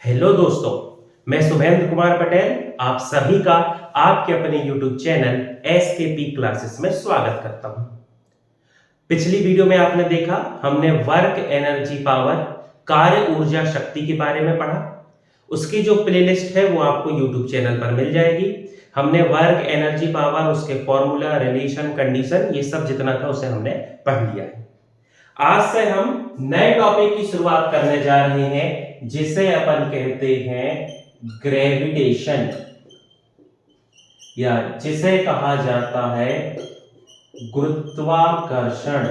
Hello दोस्तों, मैं शुभेंद्र कुमार पटेल आप सभी का आपके अपने YouTube चैनल SKP क्लासेस में स्वागत करता हूं। पिछली वीडियो में आपने देखा हमने वर्क एनर्जी पावर कार्य ऊर्जा शक्ति के बारे में पढ़ा। उसकी जो प्लेलिस्ट है वो आपको YouTube चैनल पर मिल जाएगी। हमने वर्क एनर्जी पावर, उसके फॉर्मूला, रिलेशन, कंडीशन, ये सब जितना था उसे हमने पढ़ लिया है। आज से हम नए टॉपिक की शुरुआत करने जा रहे हैं जिसे अपन कहते हैं ग्रेविटेशन, या जिसे कहा जाता है गुरुत्वाकर्षण।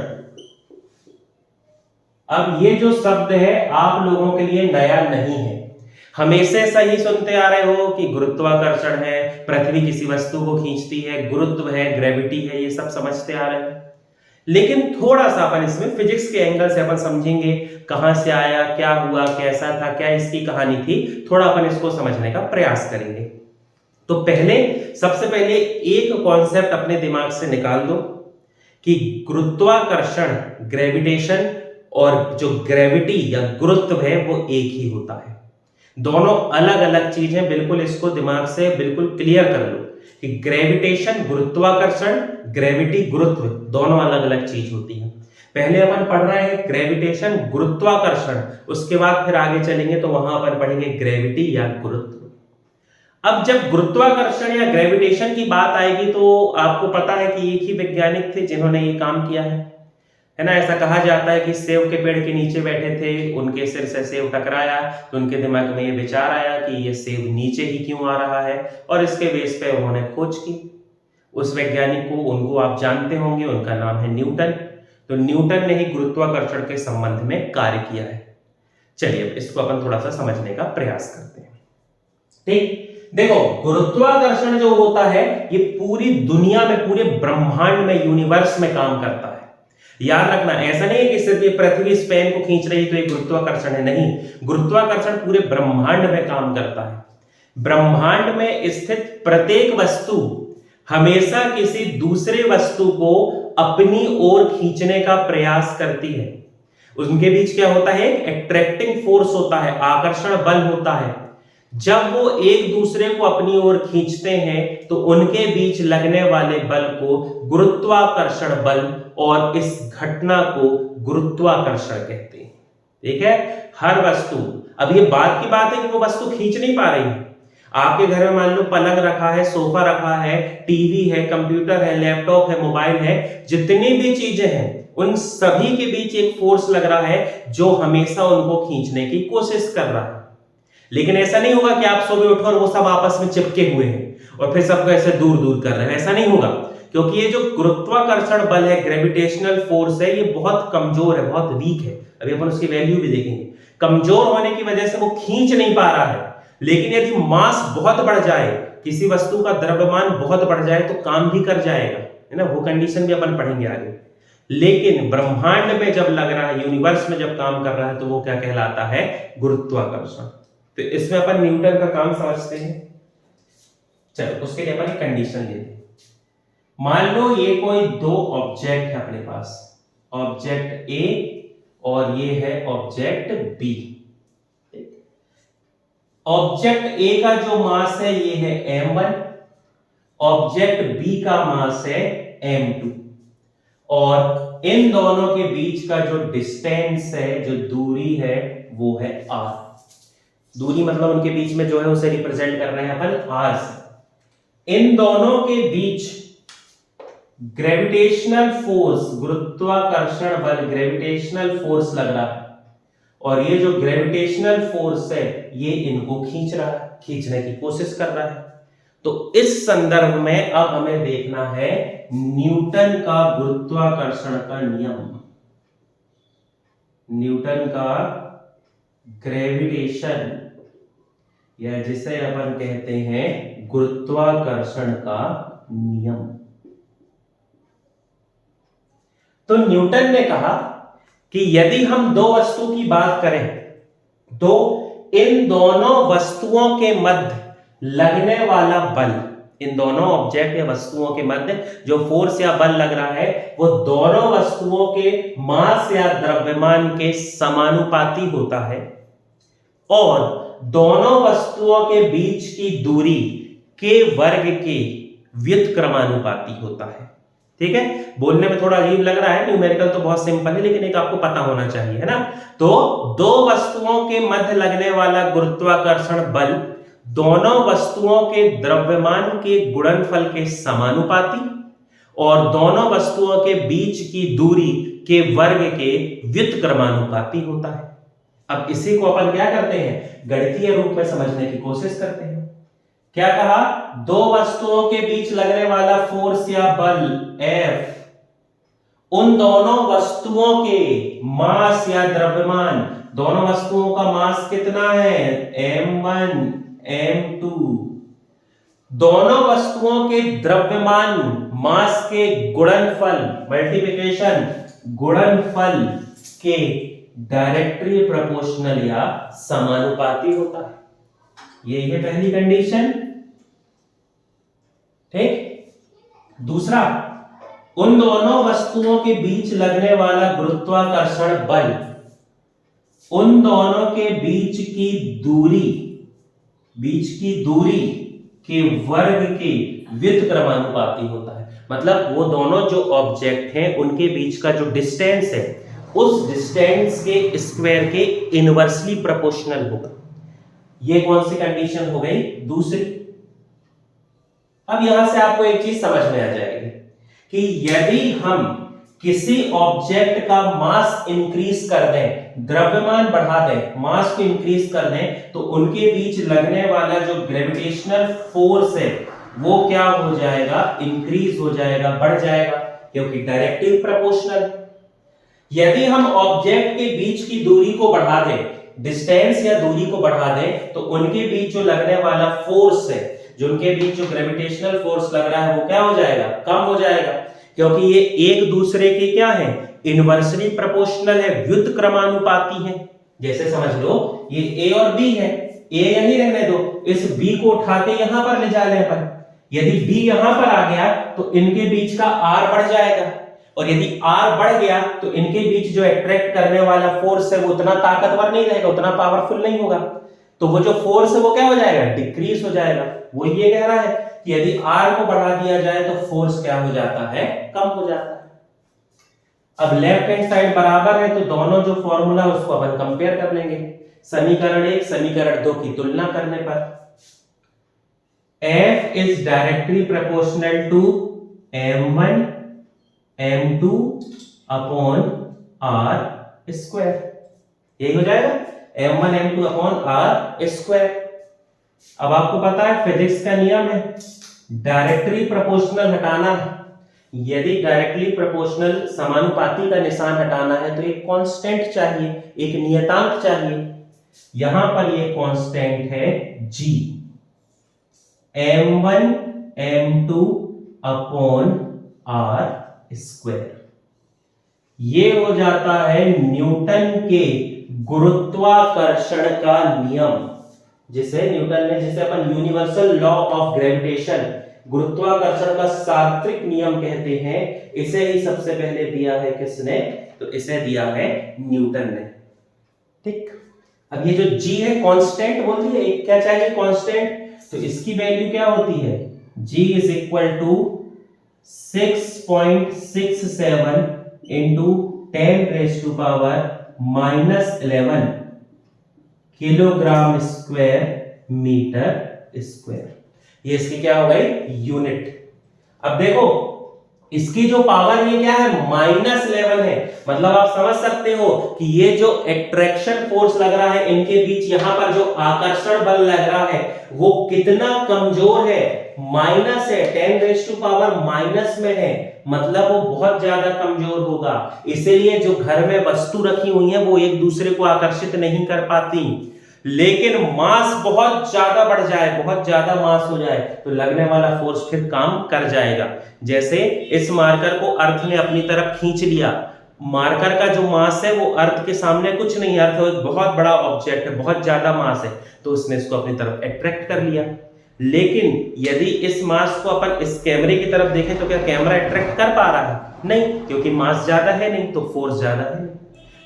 अब ये जो शब्द है आप लोगों के लिए नया नहीं है। हमेशा ऐसा ही सुनते आ रहे हो कि गुरुत्वाकर्षण है, पृथ्वी किसी वस्तु को खींचती है, गुरुत्व है, ग्रेविटी है, ये सब समझते आ रहे हैं। लेकिन थोड़ा सा अपन इसमें फिजिक्स के एंगल से अपन समझेंगे, कहां से आया, क्या हुआ, कैसा था, क्या इसकी कहानी थी, थोड़ा अपन इसको समझने का प्रयास करेंगे। तो सबसे पहले एक कॉन्सेप्ट अपने दिमाग से निकाल दो कि गुरुत्वाकर्षण, ग्रेविटेशन, और जो ग्रेविटी या गुरुत्व है वो एक ही होता है। दोनों अलग अलग चीजें, बिल्कुल इसको दिमाग से बिल्कुल क्लियर कर लो कि ग्रेविटेशन गुरुत्वाकर्षण, ग्रेविटी गुरुत्व, दोनों अलग अलग चीज होती है। पहले अपन पढ़ रहे हैं ग्रेविटेशन गुरुत्वाकर्षण, उसके बाद फिर आगे चलेंगे तो वहां अपन पढ़ेंगे ग्रेविटी या गुरुत्व। अब जब गुरुत्वाकर्षण या ग्रेविटेशन की बात आएगी तो आपको पता है कि एक ही वैज्ञानिक थे जिन्होंने ये काम किया है ना। ऐसा कहा जाता है कि सेब के पेड़ के नीचे बैठे थे, उनके सिर से सेब टकराया तो उनके दिमाग में ये विचार आया कि ये सेब नीचे ही क्यों आ रहा है, और इसके बेस पे उन्होंने खोज की। उस वैज्ञानिक को, उनको आप जानते होंगे, उनका नाम है न्यूटन। तो न्यूटन ने ही गुरुत्वाकर्षण के संबंध में कार्य किया है। चलिए अब इसको अपन थोड़ा सा समझने का प्रयास करते हैं। ठीक, देखो गुरुत्वाकर्षण जो होता है ये पूरी दुनिया में, पूरे ब्रह्मांड में, यूनिवर्स में काम करता है। याद रखना, ऐसा नहीं है कि सिर्फ ये पृथ्वी इस पेन को खींच रही तो ये गुरुत्वाकर्षण है, नहीं। गुरुत्वाकर्षण पूरे ब्रह्मांड में काम करता है। ब्रह्मांड में स्थित प्रत्येक वस्तु हमेशा किसी दूसरे वस्तु को अपनी ओर खींचने का प्रयास करती है। उनके बीच क्या होता है? एक अट्रैक्टिंग फोर्स होता है, आकर्षण बल होता है। जब वो एक दूसरे को अपनी ओर खींचते हैं तो उनके बीच लगने वाले बल को गुरुत्वाकर्षण बल, और इस घटना को गुरुत्वाकर्षण कहते हैं। ठीक है, हर वस्तु, अब ये बात की बात है कि वो वस्तु खींच नहीं पा रही है। आपके घर में मान लो पलंग रखा है, सोफा रखा है, टीवी है, कंप्यूटर है, लैपटॉप है, मोबाइल है, जितनी भी चीजें हैं उन सभी के बीच एक फोर्स लग रहा है जो हमेशा उनको खींचने की कोशिश कर रहा है। लेकिन ऐसा नहीं होगा कि आप सुबह उठो और वो सब आपस में चिपके हुए हैं और फिर सबको ऐसे दूर दूर कर रहे हैं, ऐसा नहीं होगा। क्योंकि ये जो गुरुत्वाकर्षण बल है, ग्रेविटेशनल फोर्स है, ये बहुत कमजोर है, बहुत वीक है। अभी अपन उसकी वैल्यू भी देखेंगे। कमजोर होने की वजह से वो खींच नहीं पा रहा है। लेकिन यदि मास बहुत बढ़ जाए, किसी वस्तु का द्रव्यमान बहुत बढ़ जाए तो काम भी कर जाएगा, है ना। वो कंडीशन भी अपन पढ़ेंगे आगे। लेकिन ब्रह्मांड में जब लग रहा है, यूनिवर्स में जब काम कर रहा है, तो वो क्या कहलाता है? गुरुत्वाकर्षण। तो इसमें अपन न्यूटन का काम समझते हैं। चलो उसके लिए अपन कंडीशन लेते हैं। मान लो ये कोई दो ऑब्जेक्ट है अपने पास, ऑब्जेक्ट ए और ये है ऑब्जेक्ट बी। ऑब्जेक्ट ए का जो मास है ये है m1, ऑब्जेक्ट बी का मास है m2, और इन दोनों के बीच का जो डिस्टेंस है, जो दूरी है, वो है r। दूरी मतलब उनके बीच में जो है उसे रिप्रेजेंट कर रहे हैं अपन r से। इन दोनों के बीच ग्रेविटेशनल फोर्स, गुरुत्वाकर्षण बल, ग्रेविटेशनल फोर्स लग रहा है, और ये जो ग्रेविटेशनल फोर्स है ये इनको खींच रहा है, खींचने की कोशिश कर रहा है। तो इस संदर्भ में अब हमें देखना है न्यूटन का गुरुत्वाकर्षण का नियम, न्यूटन का ग्रेविटेशन, या जिसे अपन कहते हैं गुरुत्वाकर्षण का नियम। तो न्यूटन ने कहा कि यदि हम दो वस्तु की बात करें तो इन दोनों वस्तुओं के मध्य लगने वाला बल, इन दोनों ऑब्जेक्ट या वस्तुओं के मध्य जो फोर्स या बल लग रहा है वो दोनों वस्तुओं के मास या द्रव्यमान के समानुपाती होता है। और दोनों वस्तुओं के बीच की दूरी के वर्ग के व्युत्क्रमानुपाती होता है। ठीक है, बोलने में थोड़ा अजीब लग रहा है, न्यूमेरिकल तो बहुत सिंपल है, लेकिन एक आपको पता होना चाहिए, है ना। तो दो वस्तुओं के मध्य लगने वाला गुरुत्वाकर्षण बल दोनों वस्तुओं के द्रव्यमान के गुणनफल के समानुपाती और दोनों वस्तुओं के बीच की दूरी के वर्ग के व्युत्क्रमानुपाती होता है। अब इसी को अपन क्या करते हैं, गणितीय रूप में समझने की कोशिश करते हैं। क्या कहा, दो वस्तुओं के बीच लगने वाला फोर्स या बल F उन दोनों वस्तुओं के मास या द्रव्यमान, दोनों वस्तुओं का मास कितना है, m1 m2, दोनों वस्तुओं के द्रव्यमान मास के गुणनफल, मल्टीप्लिकेशन, गुणनफल के डायरेक्टली प्रोपोर्शनल या समानुपाती होता है। यही है पहली कंडीशन। ठीक, दूसरा, उन दोनों वस्तुओं के बीच लगने वाला गुरुत्वाकर्षण बल उन दोनों के बीच की दूरी के वर्ग के व्युत्क्रमानुपाती होता है। मतलब वो दोनों जो ऑब्जेक्ट हैं उनके बीच का जो डिस्टेंस है उस डिस्टेंस के स्क्वायर के इनवर्सली प्रोपोर्शनल होगा। ये कौन सी कंडीशन हो गई, दूसरी। अब यहां से आपको एक चीज समझ में आ जाएगी कि यदि हम किसी ऑब्जेक्ट का मास इंक्रीज कर दें, द्रव्यमान बढ़ा दें, मास को इंक्रीज कर दें, तो उनके बीच लगने वाला जो ग्रेविटेशनल फोर्स है वो क्या हो जाएगा, इंक्रीज हो जाएगा, बढ़ जाएगा, क्योंकि डायरेक्टली प्रोपोर्शनल। यदि हम ऑब्जेक्ट के बीच की दूरी को बढ़ा दें, डिस्टेंस या दूरी को बढ़ा दें, तो उनके बीच जो लगने वाला फोर्स है, जो उनके बीच जो ग्रेविटेशनल फोर्स लग रहा है वो क्या हो जाएगा, कम हो जाएगा, क्योंकि ये एक दूसरे के क्या है, इनवर्सली प्रोपोर्शनल है, व्युत्क्रमानुपाती है। जैसे समझ लो ये A और B है, A यहीं रहने दो, इस B को उठा के यहां पर ले जाने पर यदि B यहां पर आ गया तो इनके बीच का R बढ़ जाएगा, और यदि R बढ़ गया तो इनके बीच जो अट्रैक्ट करने वाला फोर्स है वो उतना ताकतवर नहीं रहेगा, उतना पावरफुल नहीं होगा, तो वो जो फोर्स है वो क्या हो जाएगा, डिक्रीज हो जाएगा। वो ये कह रहा है कि यदि R को बढ़ा दिया जाए तो फोर्स क्या हो जाता है, कम हो जाता है। अब लेफ्ट हैंड साइड बराबर है तो दोनों जो फॉर्मूला उसको अपन कंपेयर कर लेंगे। समीकरण 1 समीकरण 2 की तुलना करने पर F is directly proportional to m1 m2 upon r square, यही हो जाएगा m1 m2 upon r square. अब आपको पता है फिजिक्स का नियम है, डायरेक्टली प्रोपोर्शनल हटाना है, यदि डायरेक्टली प्रोपोर्शनल समानुपाती का निशान हटाना है तो एक कांस्टेंट चाहिए, एक नियतांक चाहिए। यहां पर ये कांस्टेंट है g, m1 m2 upon r square. ये हो जाता है न्यूटन के गुरुत्वाकर्षण का नियम, जिसे अपन यूनिवर्सल लॉ ऑफ ग्रेविटेशन, गुरुत्वाकर्षण का सार्वत्रिक नियम कहते हैं। इसे ही सबसे पहले दिया है किसने, तो इसे दिया है न्यूटन ने। ठीक, अब ये जो g है कांस्टेंट बोल दिए, एक क्या चाहिए कांस्टेंट, तो इसकी वैल्यू क्या होती है, g is equal to 6.67 into 10⁻⁻11 kilogram square metre square. ये इसकी क्या हो गई, यूनिट। अब देखो इसकी जो पावर ये क्या है, -11 है, मतलब आप समझ सकते हो कि ये जो एट्रैक्शन फोर्स लग रहा है इनके बीच, यहां पर जो आकर्षण बल लग रहा है वो कितना कमजोर है, माइनस है, 10⁻⁻ में है, मतलब वो बहुत ज्यादा कमजोर होगा। इसीलिए जो घर में वस्तु रखी हुई है वो एक दूसरे को आकर्षित नहीं कर पाती, लेकिन मास बहुत ज्यादा बढ़ जाए, बहुत ज्यादा मास हो जाए तो लगने वाला फोर्स फिर काम कर जाएगा। जैसे इस मार्कर को अर्थ ने अपनी तरफ खींच लिया, मार्कर का जो मास है वो अर्थ के सामने कुछ नहीं, अर्थ एक बहुत बड़ा ऑब्जेक्ट है, बहुत ज्यादा मास है, तो उसने इसको अपनी तरफ अट्रैक्ट कर लिया। लेकिन यदि इस मास को अपन इस कैमरे की तरफ देखें तो क्या कैमरा अट्रैक्ट कर पा रहा है, नहीं, क्योंकि मास ज्यादा है नहीं तो फोर्स ज्यादा है नहीं।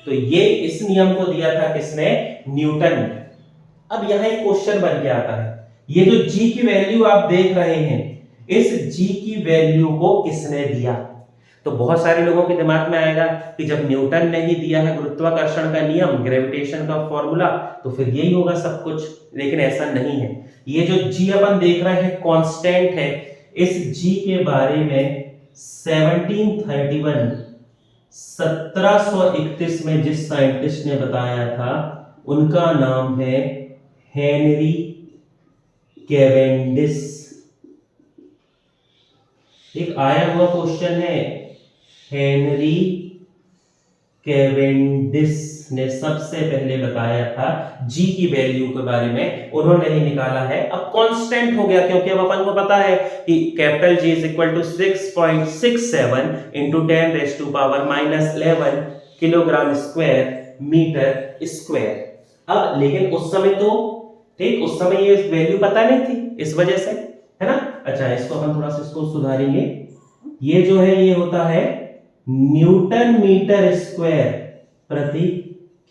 तो ये इस नियम को दिया था किसने, न्यूटन ने। अब यहाँ एक क्वेश्चन बन के आता है, ये जो g की वैल्यू आप देख रहे हैं, इस g की वैल्यू को किसने दिया? तो बहुत सारे लोगों के दिमाग में आएगा कि जब न्यूटन ने ही दिया है गुरुत्वाकर्षण का नियम, ग्रेविटेशन का फॉर्मूला, तो फिर यही होगा सब कुछ, लेकिन ऐसा नहीं है। ये जो g अपन देख रहे हैं कांस्टेंट है, इस g के बारे में 1731 में जिस साइंटिस्ट ने बताया था उनका नाम है हेनरी कैवेंडिश। एक आया हुआ क्वेश्चन है, हेनरी कैवेंडिश ने सबसे पहले बताया था जी की वैल्यू के बारे में, उन्होंने ही निकाला है। अब कांस्टेंट हो गया क्योंकि अब अपन को पता है कि capital G is equal to 6.67 into 10⁻⁻11 kilogram square metre square. अब लेकिन उस समय तो ठीक, उस समय ये वैल्यू पता नहीं थी, इस वजह से, है ना। अच्छा, इसको हम थोड़ा सा इसको सुधारेंगे। ये जो है ये होता है न्यूटन मीटर स्क्वायर प्रति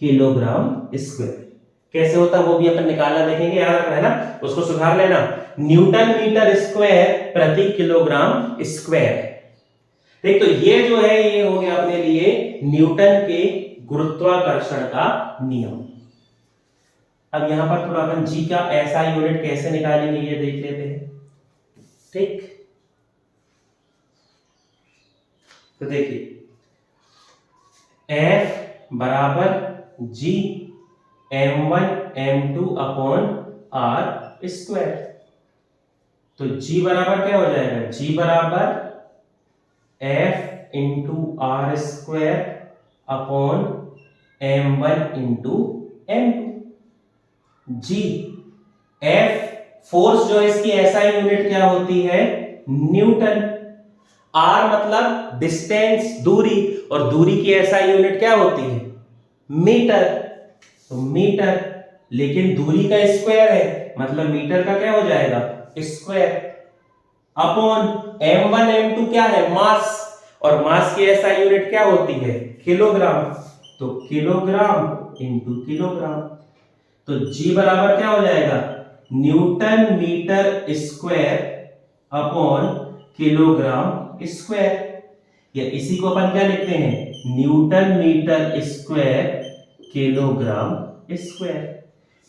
किलोग्राम स्क्वायर। कैसे होता है वो भी अपन निकालना देखेंगे, याद रखना है ना, उसको सुधार लेना। न्यूटन मीटर स्क्वायर प्रति किलोग्राम स्क्वायर। ठीक, तो ये जो है ये हो गया अपने लिए न्यूटन के गुरुत्वाकर्षण का नियम। अब यहां पर थोड़ा अपन जी का ऐसा यूनिट कैसे निकालेंगे ये देख लेते हैं। ठीक, तो देखिए F बराबर G m1 m2 upon r square. तो G बराबर क्या हो जाएगा, G बराबर F into R square upon m1 into m2। G F force जो है इसकी एसआई यूनिट क्या होती है, न्यूटन। R मतलब डिस्टेंस, दूरी, और दूरी की एसआई यूनिट क्या होती है, मीटर। तो मीटर, लेकिन दूरी का स्क्वायर है मतलब मीटर का क्या हो जाएगा, स्क्वायर, अपॉन m1 m2 क्या है, मास, और मास की एसआई यूनिट क्या होती है, किलोग्राम। तो किलोग्राम इंटू किलोग्राम। तो G बराबर क्या हो जाएगा, newton metre square upon kilogram square, या इसी को अपन क्या लिखते हैं, newton metre square kilogram square.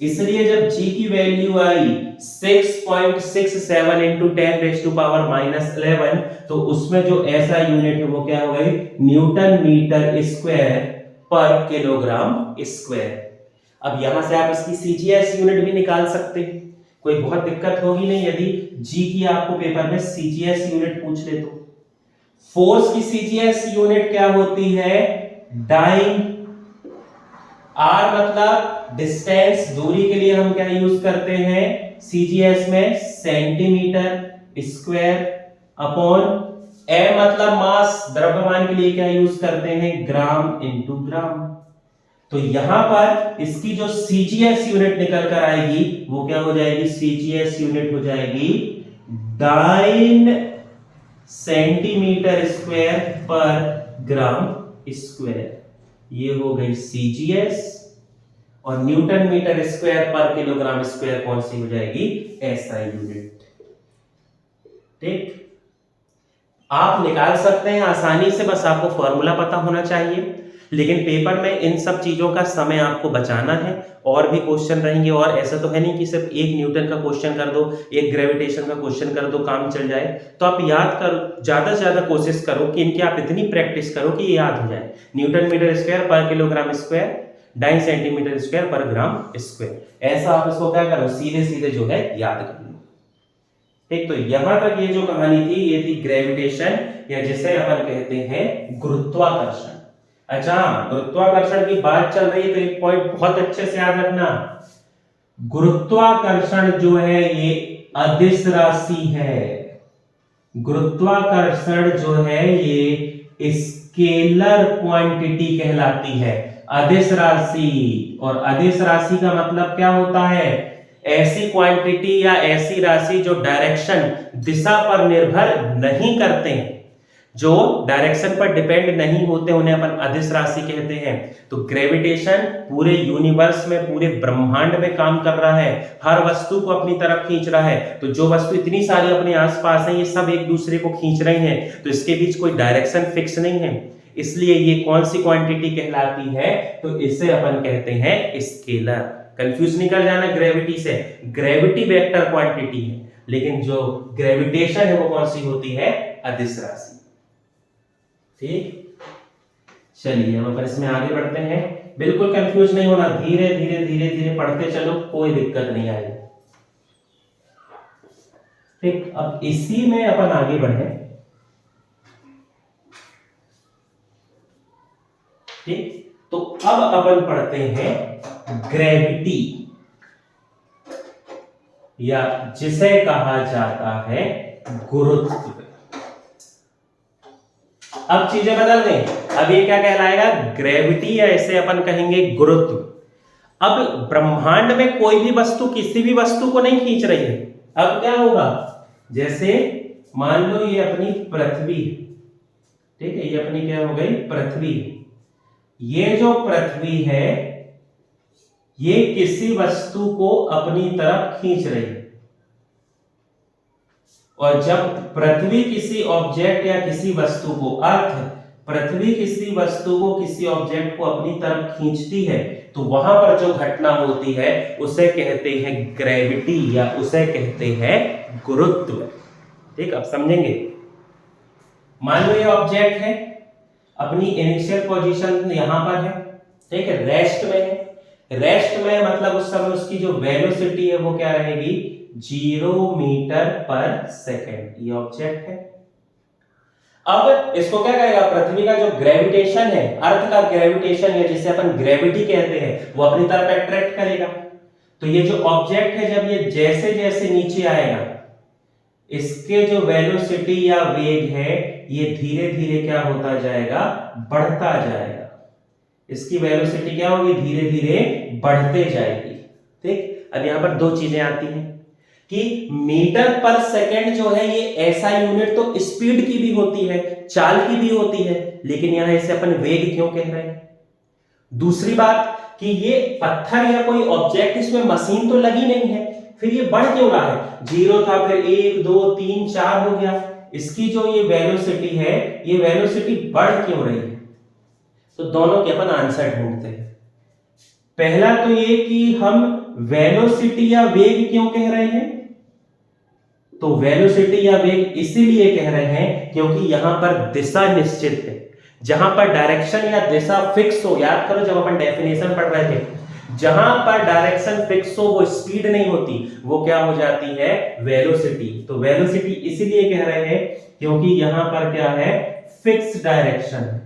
इसलिए जब G की वैल्यू आई 6.67 इंटू 10⁻⁻11, तो उसमें जो ऐसा यूनिट है वो क्या हो गई, न्यूटन मीटर स्क्वायर पर किलोग्राम स्क्वायर। अब यहां से आप इसकी सीजीएस यूनिट भी निकाल सकते हैं, कोई बहुत दिक्कत होगी नहीं यदि जी की आपको पेपर में सीजीएस यूनिट पूछ ले तो। फोर्स की सीजीएस यूनिट क्या होती है, डाइन। आर मतलब डिस्टेंस, दूरी के लिए हम क्या यूज करते हैं सीजीएस में, सेंटीमीटर स्क्वायर, अपॉन एम मतलब मास, द्रव्यमान के लिए क्या यूज करते हैं, ग्राम इंटू ग्राम। तो यहां पर इसकी जो सीजीएस यूनिट निकल कर आएगी वो क्या हो जाएगी, सीजीएस यूनिट हो जाएगी डाइन सेंटीमीटर स्क्वायर पर ग्राम स्क्वायर। ये हो गई सीजीएस, और न्यूटन मीटर स्क्वायर पर किलोग्राम स्क्वायर कौन सी हो जाएगी, एसआई यूनिट। ठीक, आप निकाल सकते हैं आसानी से, बस आपको फॉर्मूला पता होना चाहिए। लेकिन पेपर में इन सब चीजों का समय आपको बचाना है, और भी क्वेश्चन रहेंगे, और ऐसा तो है नहीं कि सिर्फ एक न्यूटन का क्वेश्चन कर दो, एक ग्रेविटेशन का क्वेश्चन कर दो, काम चल जाए। तो आप याद करो, ज्यादा से ज्यादा कोशिश करो कि इनकी आप इतनी प्रैक्टिस करो कि ये याद हो जाए। न्यूटन मीटर स्क्वायर पर kilogram square, dyne centimetre square पर ग्राम स्क्वायर, ऐसा आप इसको क्या करो, सीधे सीधे जो है याद कर लो। ठीक, तो यहां तक ये जो कहानी थी ये थी ग्रेविटेशन, या जिसे अपन कहते हैं गुरुत्वाकर्षण। अच्छा, गुरुत्वाकर्षण की बात चल रही है तो एक पॉइंट बहुत अच्छे से याद रखना, गुरुत्वाकर्षण जो है ये अदिश राशि है। गुरुत्वाकर्षण जो है ये स्केलर क्वांटिटी कहलाती है, अदिश राशि। और अदिश राशि का मतलब क्या होता है, ऐसी क्वांटिटी या ऐसी राशि जो डायरेक्शन, दिशा पर निर्भर नहीं करते हैं। जो डायरेक्शन पर डिपेंड नहीं होते उन्हें अपन अदिश राशि कहते हैं। तो ग्रेविटेशन पूरे यूनिवर्स में, पूरे ब्रह्मांड में काम कर रहा है, हर वस्तु को अपनी तरफ खींच रहा है। तो जो वस्तु इतनी सारी अपने आसपास है, ये सब एक दूसरे को खींच रही हैं, तो इसके बीच कोई डायरेक्शन फिक्स नहीं है। इसलिए ये कौन सी क्वांटिटी कहलाती है? तो इसे अपन कहते हैं स्केलर। कंफ्यूज नहीं कर जाना ग्रेविटी से, ग्रेविटी वेक्टर क्वांटिटी है, लेकिन जो ग्रेविटेशन है वो कौन सी होती है? अदिश राशि। ठीक, चलिए हम अपन इसमें आगे बढ़ते हैं। बिल्कुल कंफ्यूज नहीं होना, धीरे धीरे धीरे धीरे पढ़ते चलो, कोई दिक्कत नहीं आएगी। ठीक, अब इसी में अपन आगे बढ़े। ठीक, तो अब अपन पढ़ते हैं ग्रेविटी, या जिसे कहा जाता है गुरुत्व। अब चीजें बदल गई, अब ये क्या कहलाएगा? ग्रेविटी, या इसे अपन कहेंगे गुरुत्व। अब ब्रह्मांड में कोई भी वस्तु किसी भी वस्तु को नहीं खींच रही है। अब क्या होगा? जैसे मान लो ये अपनी पृथ्वी, ठीक है, ये अपनी क्या हो गई? पृथ्वी। ये जो पृथ्वी है ये किसी वस्तु को अपनी तरफ खींच रही है, और जब पृथ्वी किसी ऑब्जेक्ट या किसी वस्तु को, अर्थ पृथ्वी किसी वस्तु को, किसी ऑब्जेक्ट को अपनी तरफ खींचती है, तो वहां पर जो घटना होती है उसे कहते हैं ग्रेविटी, या उसे कहते हैं गुरुत्व। ठीक, अब समझेंगे। मान लो ये ऑब्जेक्ट है, अपनी इनिशियल पोजीशन यहां पर है, ठीक है, रेस्ट में है। रेस्ट में मतलब उस समय उसकी जो वेलोसिटी है वो क्या रहेगी? 0 मीटर पर सेकेंड। ये ऑब्जेक्ट है। अब इसको क्या करेगा? पृथ्वी का जो ग्रेविटेशन है, अर्थ का ग्रेविटेशन है, जिसे अपन ग्रेविटी कहते हैं, वो अपनी तरफ अट्रैक्ट करेगा। तो ये जो ऑब्जेक्ट है, जब ये जैसे जैसे नीचे आएगा, इसके जो वेलोसिटी या वेग है ये धीरे धीरे क्या होता जाएगा? बढ़ता जाएगा। इसकी वेलोसिटी क्या होगी? धीरे धीरे बढ़ते जाएगी। ठीक, अब यहां पर दो चीजें आती हैं कि मीटर पर सेकंड जो है ये ऐसा यूनिट तो स्पीड की भी होती है, चाल की भी होती है, लेकिन यहां इसे अपन वेग क्यों कह रहे हैं? दूसरी बात कि ये पत्थर या कोई ऑब्जेक्ट, इसमें मशीन तो लगी नहीं है, फिर ये बढ़ क्यों रहा है? 0 था, फिर 1 2 3 4 हो गया। इसकी जो ये वेलोसिटी है, ये वेलोसिटी बढ़ क्यों रही है? तो दोनों के अपन आंसर ढूंढते हैं। पहला तो ये कि हम वेलोसिटी या वेग क्यों कह रहे हैं? तो वेलोसिटी या वेग इसीलिए कह रहे हैं क्योंकि यहां पर दिशा निश्चित है। जहां पर डायरेक्शन या दिशा फिक्स हो, याद करो जब अपन डेफिनेशन पढ़ रहे थे, जहां पर डायरेक्शन फिक्स हो वो स्पीड नहीं होती, वो क्या हो जाती है? वेलोसिटी। तो वेलोसिटी इसीलिए कह रहे हैं क्योंकि यहां पर क्या है? फिक्स डायरेक्शन है।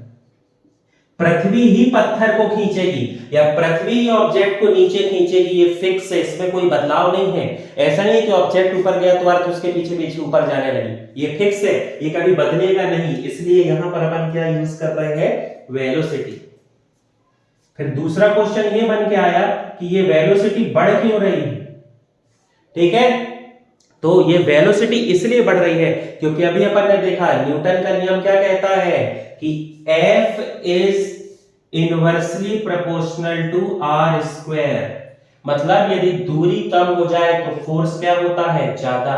पृथ्वी ही पत्थर को खींचेगी या पृथ्वी ही ऑब्जेक्ट को नीचे खींचेगी, ये फिक्स है, इसमें कोई बदलाव नहीं है। ऐसा नहीं है कि ऑब्जेक्ट ऊपर गया तो अर्थ उसके पीछे पीछे ऊपर जाने लगी, ये फिक्स है, ये कभी बदलेगा नहीं। इसलिए यहां पर अपन क्या यूज कर रहे हैं? वेलोसिटी। फिर दूसरा क्वेश्चन ये बन के आया कि ये वेलोसिटी बढ़ क्यों रही है? ठीक है, तो ये वेलोसिटी इसलिए बढ़ रही है क्योंकि अभी अपन ने देखा न्यूटन का नियम क्या कहता है कि F is inversely proportional to R square. मतलब यदि दूरी कम हो जाए तो फोर्स क्या होता है? ज्यादा।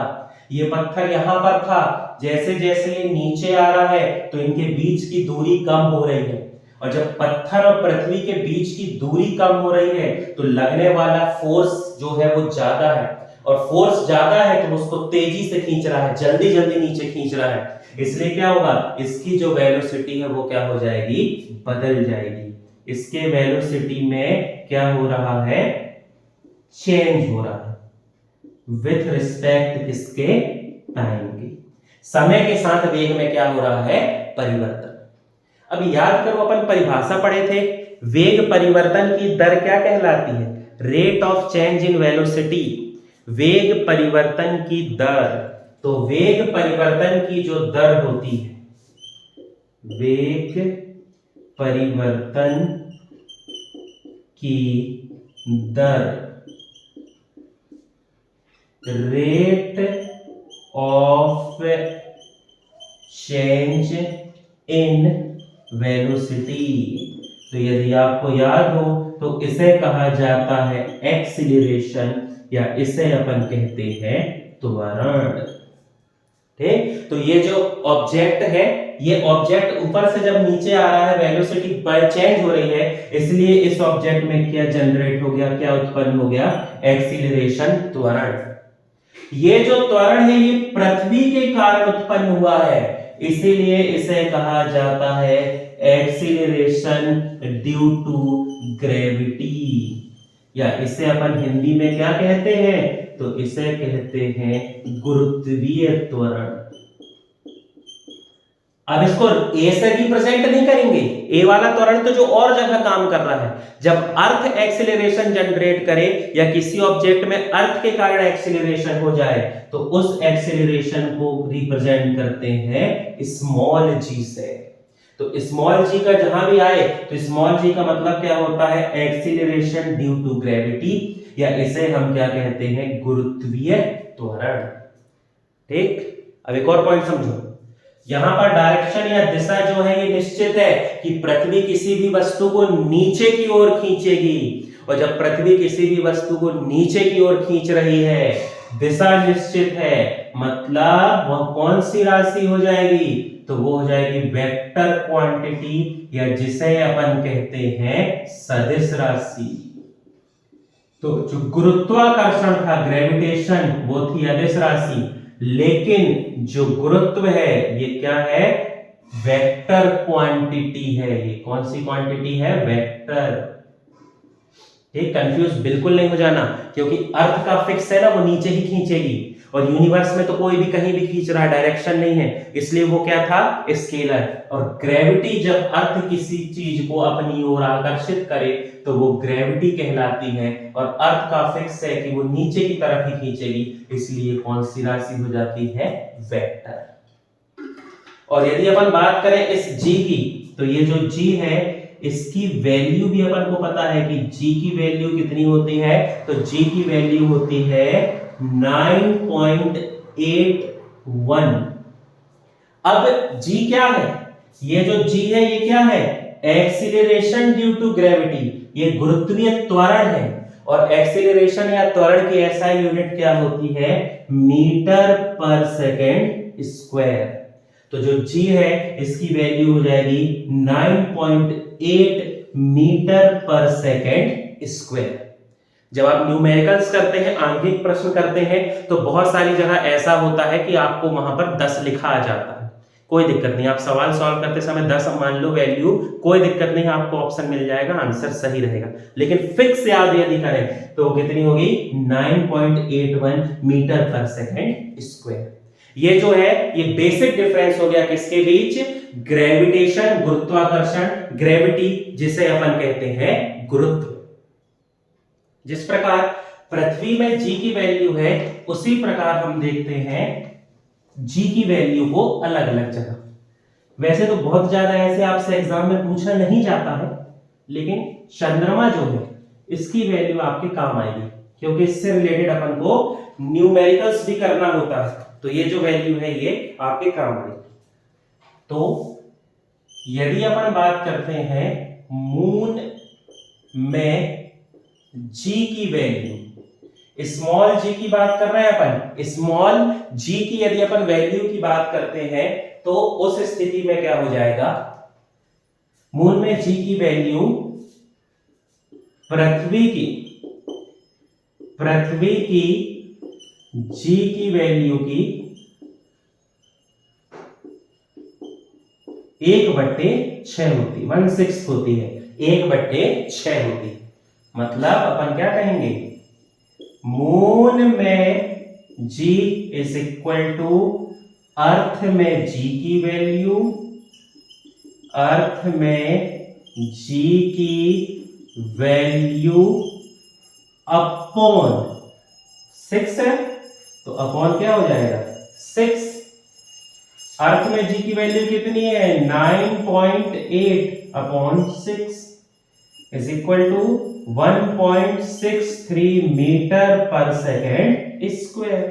ये पत्थर यहां पर था, जैसे जैसे ये नीचे आ रहा है तो इनके बीच की दूरी कम हो रही है, और जब पत्थर और पृथ्वी के बीच की दूरी कम हो रही है तो लगने वाला फोर्स जो है वो ज्यादा है, और फोर्स ज्यादा है तो उसको तेजी से खींच रहा है, जल्दी जल्दी नीचे खींच रहा है। इसलिए क्या होगा? इसकी जो वेलोसिटी है वो क्या हो जाएगी? बदल जाएगी। इसके वेलोसिटी में क्या हो रहा है? चेंज हो रहा है विथ रिस्पेक्ट किसके? टाइम के। समय के साथ वेग में क्या हो रहा है? परिवर्तन। अब याद करो अपन परिभाषा पढ़े थे, वेग परिवर्तन की दर क्या कहलाती है? Rate of change in velocity. वेग परिवर्तन की दर, तो वेग परिवर्तन की जो दर होती है, वेग परिवर्तन की दर, रेट ऑफ चेंज वेलोसिटी। तो यदि आपको याद हो तो इसे कहा जाता है एक्सीलरेशन, या इसे अपन कहते हैं त्वरण। ठीक, तो ये जो ऑब्जेक्ट है, ये ऑब्जेक्ट ऊपर से जब नीचे आ रहा है, वेलोसिटी चेंज हो रही है, इसलिए इस ऑब्जेक्ट में क्या जनरेट हो गया, क्या उत्पन्न हो गया, एक्सीलरेशन, त्वरण। ये जो त्वरण है ये पृथ्वी के कारण उत्पन्न हुआ है, इसीलिए इसे कहा जाता है एक्सीलरेशन ड्यू टू ग्रेविटी, या इसे अपन हिंदी में क्या कहते हैं, तो इसे कहते हैं गुरुत्वीय त्वरण। अब इसको ए से रिप्रेजेंट नहीं करेंगे, ए वाला त्वरण तो जो और जगह काम कर रहा है, जब अर्थ एक्सीलरेशन जनरेट करे या किसी ऑब्जेक्ट में अर्थ के कारण एक्सीलरेशन हो जाए, तो उस एक्सीलरेशन को रिप्रेजेंट करते हैं स्मॉल जी से। तो स्मॉल जी का जहां भी आए तो स्मॉल जी का मतलब क्या होता है, एक्सीलरेशन ड्यू टू ग्रेविटी, या इसे हम क्या कहते हैं, गुरुत्वीय त्वरण। ठीक, अब एक और पॉइंट समझो, यहां पर डायरेक्शन या दिशा जो है ये निश्चित है कि पृथ्वी किसी भी वस्तु को नीचे की ओर खींचेगी, और जब पृथ्वी किसी भी वस्तु को नीचे की ओर खींच रही है, दिशा निश्चित है, मतलब वह कौन सी राशि हो जाएगी, तो वो हो जाएगी वेक्टर क्वांटिटी, या जिसे अपन कहते हैं सदिश राशि। तो जो गुरुत्वाकर्षण था, ग्रेविटेशन, वो थी अदिश राशि, लेकिन जो गुरुत्व है ये क्या है, वेक्टर क्वांटिटी है। ये कौन सी क्वांटिटी है, वेक्टर। ठीक, कंफ्यूज बिल्कुल नहीं हो जाना, क्योंकि अर्थ का फिक्स है ना, वो नीचे ही खींचेगी, और यूनिवर्स में तो कोई भी कहीं भी खींच रहा है, डायरेक्शन नहीं है, इसलिए वो क्या था, स्केलर। और ग्रेविटी, जब अर्थ किसी चीज को अपनी ओर आकर्षित करे तो वो ग्रेविटी कहलाती है, और अर्थ का फिक्स है कि वो नीचे की तरफ ही खींचेगी, इसलिए कौन सी राशि हो जाती है, वेक्टर। और यदि अपन बात करें इस g की, तो ये जो g है इसकी वैल्यू भी अपन को पता है कि g की वैल्यू कितनी होती है, तो g की वैल्यू होती है 9.81। अब g क्या है, ये जो g है ये क्या है, एक्सीलरेशन ड्यू टू ग्रेविटी, ये गुरुत्वीय त्वरण है, और एक्सीलरेशन या त्वरण की एसआई यूनिट क्या होती है, मीटर पर सेकेंड स्क्वायर। तो जो g है इसकी वैल्यू हो जाएगी 9.8 मीटर पर सेकेंड स्क्वायर। जब आप न्यूमेरिकल्स करते हैं, आंकिक प्रश्न करते हैं, तो बहुत सारी जगह ऐसा होता है कि आपको वहां पर 10 लिखा आ जाता है, कोई दिक्कत नहीं, आप सवाल सॉल्व करते समय 10 मान लो वैल्यू, कोई दिक्कत नहीं, आपको ऑप्शन मिल जाएगा, आंसर सही रहेगा। लेकिन फिक्स याद यदि करें तो कितनी होगी, 9.81 मीटर पर सेकेंड स्क्वायर। ये जो है ये बेसिक डिफरेंस हो गया किसके बीच, ग्रेविटेशन, गुरुत्वाकर्षण, ग्रेविटी जिसे अपन कहते हैं गुरुत्व। जिस प्रकार पृथ्वी में g की वैल्यू है, उसी प्रकार हम देखते हैं g की वैल्यू को अलग अलग जगह। वैसे तो बहुत ज्यादा ऐसे आपसे एग्जाम में पूछा नहीं जाता है, लेकिन चंद्रमा जो है इसकी वैल्यू आपके काम आएगी, क्योंकि इससे रिलेटेड अपन को न्यूमेरिकल्स भी करना होता है, तो ये जो वैल्यू है ये आपके काम आएगी। तो यदि अपन बात करते हैं मून में g की वैल्यू, स्मॉल g की बात कर रहे हैं अपन, स्मॉल g की यदि अपन वैल्यू की बात करते हैं तो उस स्थिति में क्या हो जाएगा, मून में g की वैल्यू पृथ्वी की g की वैल्यू की 1/6 होती, 1/6 होती है, 1/6 होती। मतलब अपन क्या कहेंगे, मून में g is equal to earth में g की वैल्यू, अर्थ में g की वैल्यू अपॉन 6 है, तो अपॉन क्या हो जाएगा 6। अर्थ में g की वैल्यू कितनी है 9.8 upon 6 is equal to 1.63 metre पर सेकेंड स्क्वायर।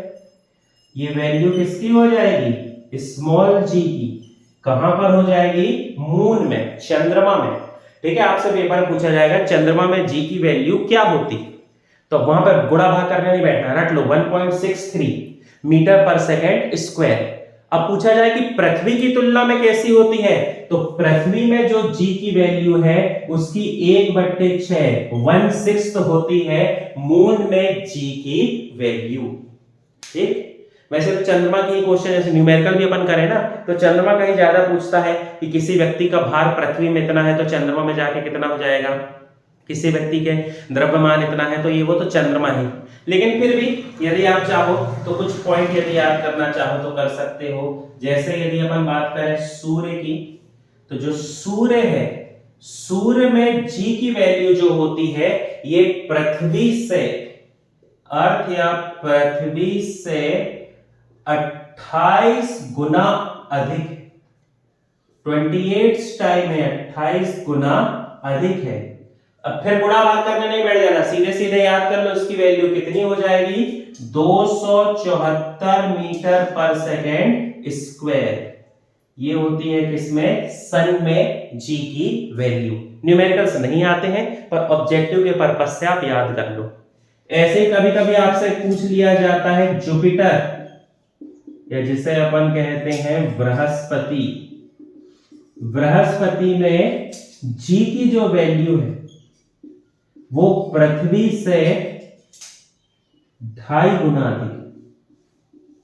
ये वैल्यू किसकी हो जाएगी, स्मॉल g की। कहां पर हो जाएगी? मून में, चंद्रमा में। ठीक है, आपसे पेपर पूछा जाएगा चंद्रमा में जी की वैल्यू क्या होती, तो वहां पर गुणा भाग करने नहीं बैठना, रट लो 1.63 मीटर पर सेकेंड स्क्वायर। अब पूछा जाए कि पृथ्वी की तुलना में कैसी होती है, तो पृथ्वी में जो जी की वैल्यू है उसकी 1/6 1/6 होती है मून में जी की वैल्यू। ठीक, वैसे तो चंद्रमा की क्वेश्चन जैसे न्यूमेरिकल भी अपन करें ना, तो चंद्रमा का ही ज्यादा पूछता है कि किसी व्यक्ति का भार पृथ्वी में इतना है तो चंद्रमा में जाके कितना हो जाएगा, किसी व्यक्ति के द्रव्यमान इतना है तो ये वो तो चंद्रमा ही। लेकिन फिर भी यदि आप चाहो तो कुछ पॉइंट यदि याद करना चाहो तो कर सकते हो। जैसे यदि अपन बात करें सूर्य की, तो जो सूर्य है, सूर्य में जी की वैल्यू जो होती है ये पृथ्वी से, अर्थ या पृथ्वी से 28 गुना अधिक, 28 टाइम है, 28 गुना अधिक है। अब फिर गुणा भाग करने नहीं बैठ जाना, सीधे सीधे याद कर लो इसकी वैल्यू कितनी हो जाएगी, 274 मीटर पर सेकेंड स्क्वायर। ये होती है किसमें, सन में जी की वैल्यू। न्यूमेरिकल्स नहीं आते हैं पर ऑब्जेक्टिव के पर्पस से आप याद कर लो। ऐसे ही कभी कभी आपसे पूछ लिया जाता है जुपिटर, या जिसे अपन कहते हैं बृहस्पति। बृहस्पति में जी की जो वैल्यू है वो पृथ्वी से 2.5 गुना अधिक,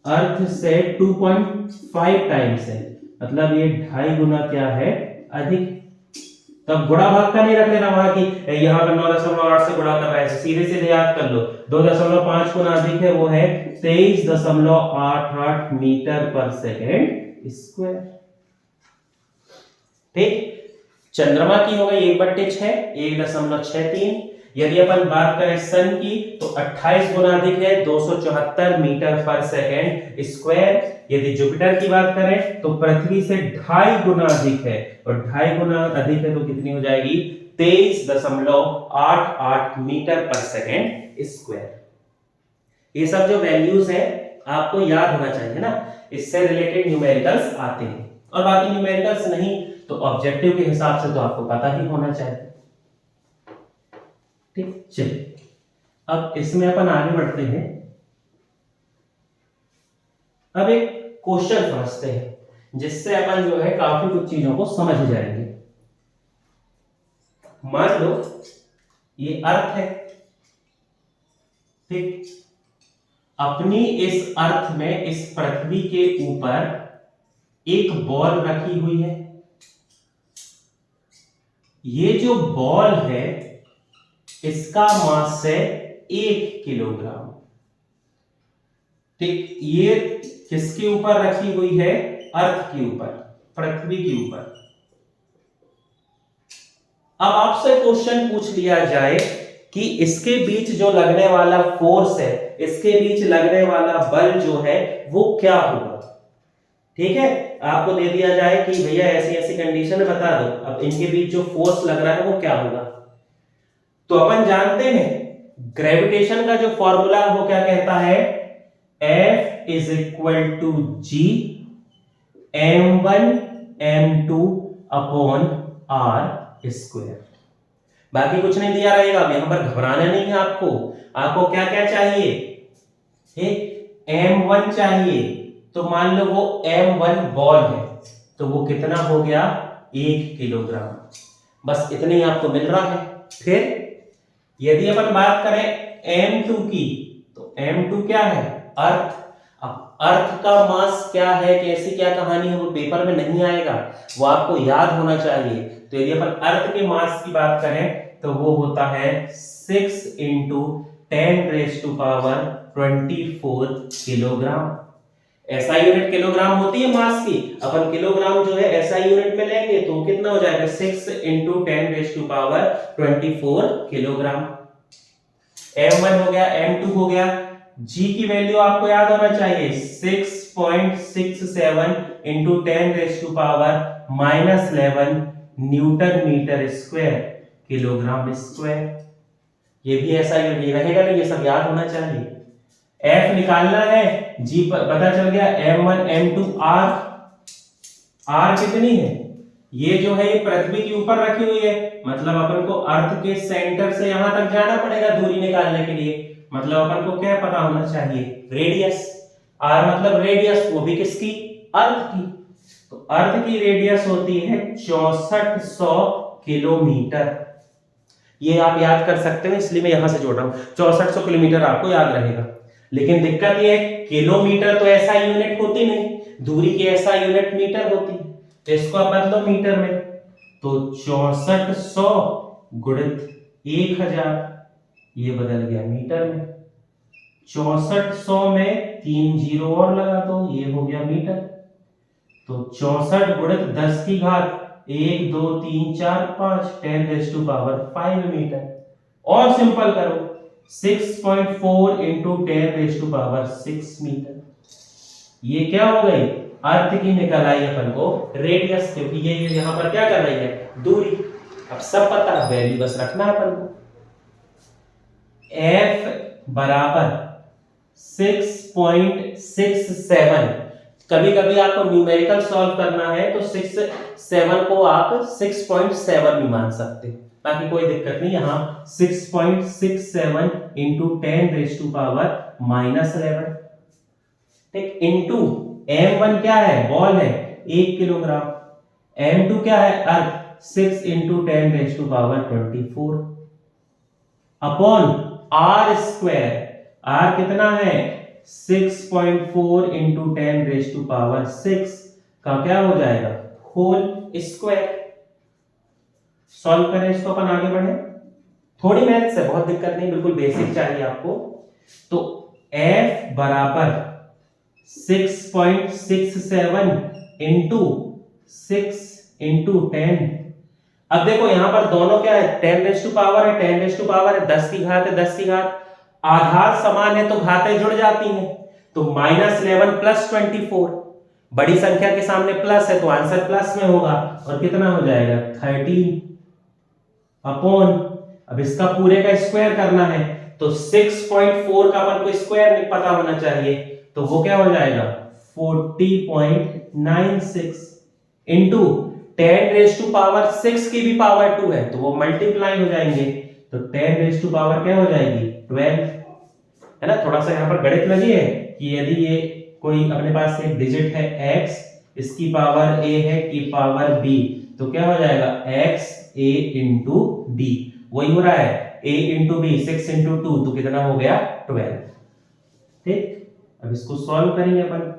अर्थ से 2.5 टाइम्स है, मतलब ये 2.5 गुना क्या है, अधिक। तब गुणा भाग का नहीं रख लेना वहां की, यहां पर 9.8 से गुणा कर रहा है, सीधे सीधे याद कर लो 2.5 गुना अधिक है, वो है 23.88 मीटर पर सेकेंड स्क्वायर। ठीक, चंद्रमा की हो गई 1/6 1.63। यदि अपन बात करें सन की तो 28 गुना अधिक है 274 मीटर पर सेकेंड स्क्वायर। यदि जुपिटर की बात करें तो पृथ्वी से 2.5 गुना अधिक है, और 2.5 गुना अधिक है तो कितनी हो जाएगी, 23.88 मीटर पर सेकेंड स्क्वायर। ये सब जो वैल्यूज है आपको याद होना चाहिए ना, इससे रिलेटेड न्यूमेरिकल्स आते हैं। और बाकी न्यूमेरिकल्स नहीं तो ऑब्जेक्टिव के हिसाब से तो आपको पता ही होना चाहिए। ठीक, चलिए अब इसमें अपन आगे बढ़ते हैं। अब एक क्वेश्चन समझते हैं जिससे अपन जो है काफी कुछ चीजों को समझ जाएंगे। मान लो ये अर्थ है, ठीक, अपनी इस अर्थ में, इस पृथ्वी के ऊपर एक बॉल रखी हुई है। ये जो बॉल है इसका मास है 1 किलोग्राम। ठीक, ये किसके ऊपर रखी हुई है, अर्थ के ऊपर, पृथ्वी के ऊपर। अब आपसे क्वेश्चन पूछ लिया जाए कि इसके बीच जो लगने वाला फोर्स है, इसके बीच लगने वाला बल जो है वो क्या होगा। ठीक है, आपको दे दिया जाए कि भैया ऐसी ऐसी कंडीशन बता दो, अब इनके बीच जो फोर्स लग रहा है वो क्या होगा। तो अपन जानते हैं ग्रेविटेशन का जो फॉर्मूला वो क्या कहता है, F is equal to G m1 m2 upon r square. बाकी कुछ नहीं दिया रहेगा, अब यहां पर घबराना नहीं है आपको। आपको क्या क्या चाहिए, m1 चाहिए, तो मान लो वो m1 बॉल है तो वो कितना हो गया, 1 किलोग्राम। बस इतने ही आपको मिल रहा है। फिर यदि अपन बात करें m2 की, तो m2 क्या है, अर्थ। अब अर्थ का मास क्या है, कैसी क्या कहानी है, वो पेपर में नहीं आएगा, वो आपको याद होना चाहिए। तो यदि अपन अर्थ के मास की बात करें तो वो होता है 6 × 10⁻24 किलोग्राम। ऐसा यूनिट किलोग्राम होती है मास की, अपन किलोग्राम जो है ऐसा यूनिट में लेंगे तो कितना हो जाएगा, 6 × 10⁻24 किलोग्राम। m1 हो गया, m2 हो गया, g की वैल्यू आपको याद होना चाहिए 6.67 × 10⁻11 newton metre square kilogram square. ये भी ऐसा ही रहेगा ना, ये सब याद होना चाहिए। F निकालना है, G पता चल गया, m1 m2 r आर कितनी है, ये जो है ये पृथ्वी के ऊपर रखी हुई है, मतलब अपन को अर्थ के सेंटर से यहां तक जाना पड़ेगा दूरी निकालने के लिए। मतलब अपन को क्या पता होना चाहिए, रेडियस। आर मतलब रेडियस, वो भी किसकी, अर्थ की। तो अर्थ की रेडियस होती है 6400 किलोमीटर। ये आप याद कर सकते हो, इसलिए मैं यहां से जोड़ रहा हूं, 6400 किलोमीटर आपको याद रहेगा। लेकिन दिक्कत ये है, किलोमीटर तो ऐसा यूनिट होती नहीं, दूरी की ऐसा यूनिट मीटर होती है, तो इसको आप बदलो मीटर में। तो 6400 गुणित 1000, ये बदल गया मीटर में। 6400 में 3 जीरो और लगा दो, ये हो गया मीटर। तो 64 गुणित 10 की घात 1 2 3 4 5 10⁵ मीटर। और सिंपल करो, 6.4 इंटू 10⁶ मीटर। ये क्या हो गई, अर्थ की निकल आई अपन को रेडियस, क्योंकि ये यहां पर क्या कर रही है, दूरी। अब सब पता, वैल्यू बस रखना अपन को। F बराबर 6.67। कभी कभी आपको न्यूमेरिकल सॉल्व करना है तो 7 को आप 6.7 भी मान सकते हैं, बाकी कोई दिक्कत नहीं। यहां 6.67 इंटू 10⁻⁻11, ठीक, इंटू m1 क्या है, बॉल है 1 किलोग्राम, m2 क्या है, अर्थ 6 into 10⁻24 upon r square. r कितना है, 6.4 इंटू 10⁻6 का क्या हो जाएगा, होल स्क्वायर। सॉल्व करें इसको, अपन आगे बढ़े। थोड़ी मैथ्स है, बहुत दिक्कत नहीं, बिल्कुल बेसिक चाहिए आपको। तो f बराबर 6.67 इंटू 6 इंटू 10। अब देखो यहां पर दोनों क्या है, 10⁻है, 10⁻है, 10 की घात है, 10 की घात। आधार समान है तो घातें जुड़ जाती हैं, तो -11 प्लस 24, बड़ी संख्या के सामने प्लस है तो आंसर प्लस में होगा, और कितना हो जाएगा 13 अपॉन, अब इसका पूरे का स्क्वायर करना है तो 6.4 का अपन को स्क्वायर पता होना चाहिए, तो वो क्या हो जाएगा 40.96 इंटू 10⁻6 की भी पावर 2 है तो वो मल्टीप्लाई हो जाएंगे, तो 10⁻ क्या हो जाएगी 12, है ना। थोड़ा सा यहाँ पर गणित लगी है कि यदि ये कोई अपने पास एक डिजिट है x, इसकी पावर a है की पावर b, तो क्या हो जाएगा x a इंटू b, वही हो रहा है a इंटू b, 6 इंटू 2 तो कितना हो गया 12, ठीक। अब इसको सॉल्व करेंगे अपन।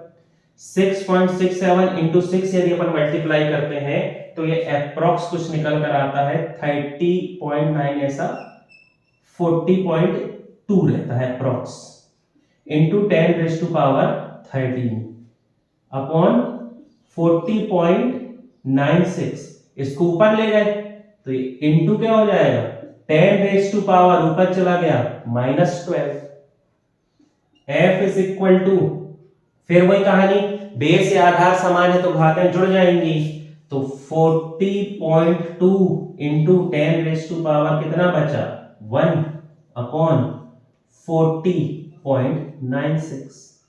6.67 इंटू 6 यदि अपन मल्टीप्लाई करते हैं तो ये अप्रॉक्स कुछ निकल कर आता है 30.9, ऐसा 40.2 रहता है अप्रॉक्स, इंटू 10⁻13 अपॉन 40.96, इसको ऊपर ले गए तो ये इंटू क्या हो जाएगा 10⁻, ऊपर चला गया -12। F इज इक्वल टू, फिर वही कहानी, बेस या आधार समान है तो घातें जुड़ जाएंगी, तो 40.2 इंटू 10⁻, कितना बचा 1 अपॉन 40.96।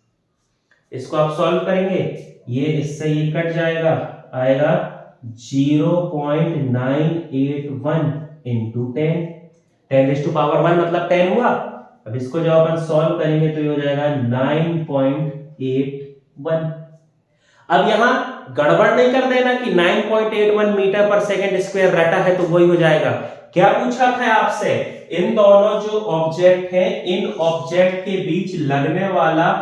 इसको आप सॉल्व करेंगे, ये इससे ये कट जाएगा, आएगा 0.981 इंटू 10⁻1 मतलब 10 हुआ। अब इसको जब अपन सॉल्व करेंगे तो ये हो जाएगा 9.81। अब यहां गड़बड़ नहीं कर देना कि 9.81 मीटर पर सेकंड स्क्वायर रटा है तो वही हो जाएगा। क्या पूछा था आपसे, इन दोनों जो ऑब्जेक्ट हैं, इन ऑब्जेक्ट के बीच लगने वाला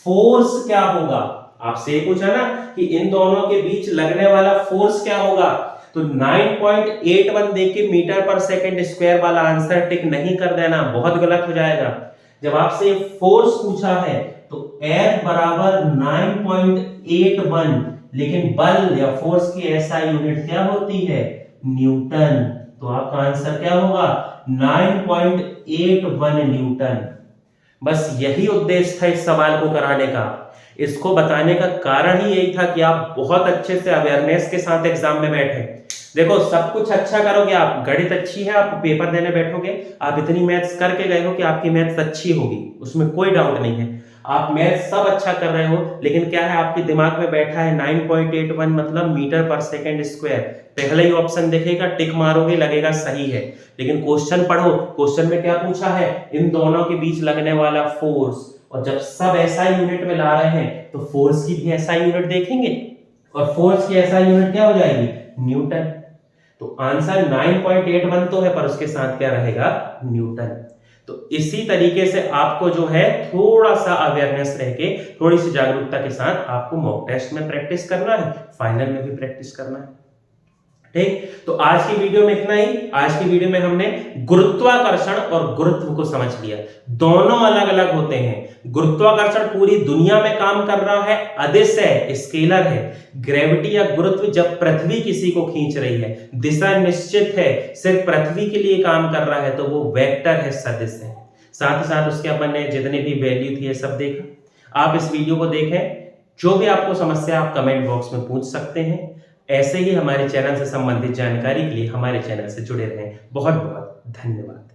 फोर्स क्या होगा, आपसे ये पूछा ना कि इन दोनों के बीच लगने वाला फोर्स क्या होगा, तो 9.81 देके मीटर पर सेकंड स्क्वायर वाला आंसर टिक नहीं कर देना, बहुत गलत हो जाएगा। जब आपसे फोर्स पूछा है तो F बराबर 9.81, लेकिन बल या फोर्स की ऐसा यूनिट क्या होती है, न्यूटन, तो आपका आंसर क्या होगा 9.81 न्यूटन। बस यही उद्देश्य था इस सवाल को कराने का। इसको बताने का कारण ही यही था कि आप बहुत अच्छे से अवेयरनेस के साथ एग्जाम में बैठे। देखो सब कुछ अच्छा करोगे आप, गणित अच्छी है, आप पेपर देने बैठोगे, आप इतनी मैथ्स करके गए हो कि आपकी मैथ्स अच्छी होगी, उसमें कोई डाउट नहीं है। आप मैथ्स सब अच्छा कर रहे हो, लेकिन क्या है आपके दिमाग में बैठा है 9.81 मतलब मीटर पर सेकंड स्क्वायर। पहले ही ऑप्शन देखेगा, टिक मारोगे, लगेगा सही है। लेकिन क्वेश्चन पढ़ो, क्वेश्चन में क्या पूछा है, इन दोनों के बीच लगने वाला फोर्स। और जब सब ऐसा यूनिट में ला रहे हैं तो फोर्स की भी ऐसा यूनिट देखेंगे, और फोर्स की ऐसा यूनिट क्या हो जाएगी, न्यूटन। तो आंसर 9.81 तो है, पर उसके साथ क्या रहेगा, न्यूटन। तो इसी तरीके से आपको जो है थोड़ा सा अवेयरनेस रह के, थोड़ी सी जागरूकता के साथ आपको मॉक टेस्ट में प्रैक्टिस करना है, फाइनल में भी प्रैक्टिस करना है। ठीक, तो आज की वीडियो में इतना ही। आज की वीडियो में हमने गुरुत्वाकर्षण और गुरुत्व को समझ लिया, दोनों अलग अलग होते हैं। गुरुत्वाकर्षण पूरी दुनिया में काम कर रहा है, अदिश है, स्केलर है। ग्रेविटी या गुरुत्व जब पृथ्वी किसी को खींच रही है, दिशा निश्चित है, सिर्फ पृथ्वी के लिए काम कर रहा है, तो वो वेक्टर है, सदिश है। साथ ही साथ उसके अपन ने जितने भी वैल्यू थी ये सब देखा। आप इस वीडियो को देखें, जो भी आपको समस्या आप कमेंट बॉक्स में पूछ सकते हैं। ऐसे ही हमारे चैनल से संबंधित जानकारी के लिए हमारे चैनल से जुड़े रहें। बहुत बहुत धन्यवाद।